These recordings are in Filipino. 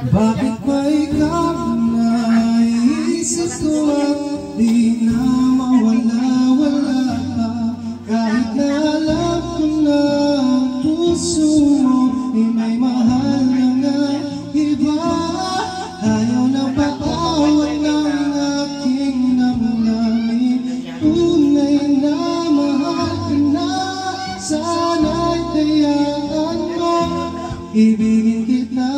Bakit ba ikaw naisip ko at di na mawala-wala ka? Kahit na alam ko na ang puso mo ay may mahal na nga iba. Ayaw na patawan ng aking damdamin. Tunay na mahal ka na, sana'y tayaan mo, ibigin kita.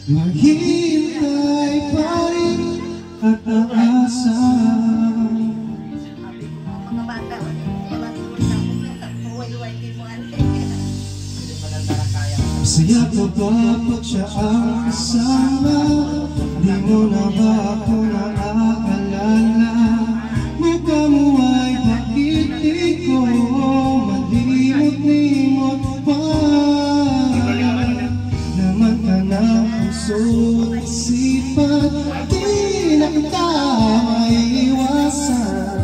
Maghihintay pa rin at aasa. Masaya ka ba pag siya ang kasama? Di mo na ba ako naaalala? Mukha mo ay bakit di ko malimot-limot pa? Naman ka na puso't isipan, di na kita maiiwasan.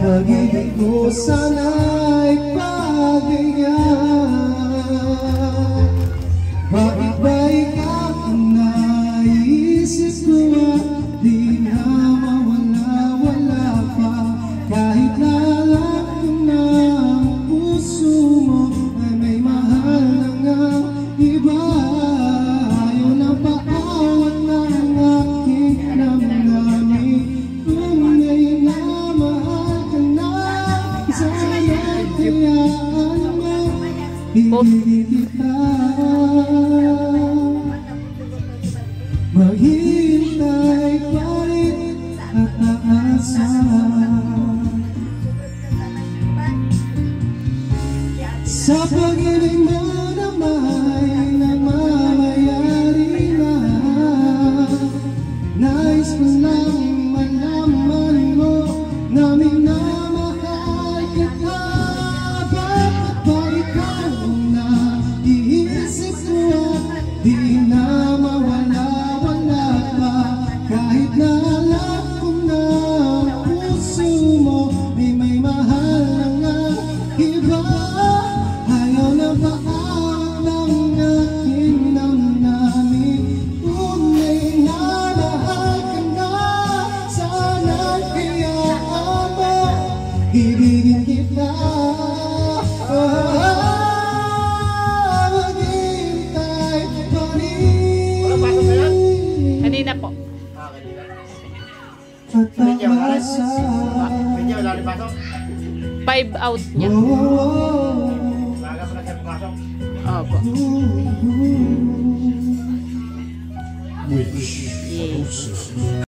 Pag-ibig mo sana'y pagayan. Bakit ba ikaw naisip ko at di na mawala-wala pa? Kahit na alam ko na ang puso mo ay may mahal na nga iba. Ayaw na paawat ng aking damdamin. Tunay na mahal ka na, sana'y tayaan mo, ibigin kita. Maghihintay pa rin at aasa. Sa pag-ibig mo na may namamayari na, nais ko lang malaman mo na minamahal kita. Bakit ba ikaw naiisip ko at di na mawala-wala pa? Kahit na alam ko na ang puso mo ay may mahal na nga iba. Ayaw na paawat ng aking damdamin. Tunay na mahal ka na, sana'y kayaan mo, ibigin kita. Maghihintay pa rin. Kanina po. At aasa. 5 out niya. Opo. Wish. Yes.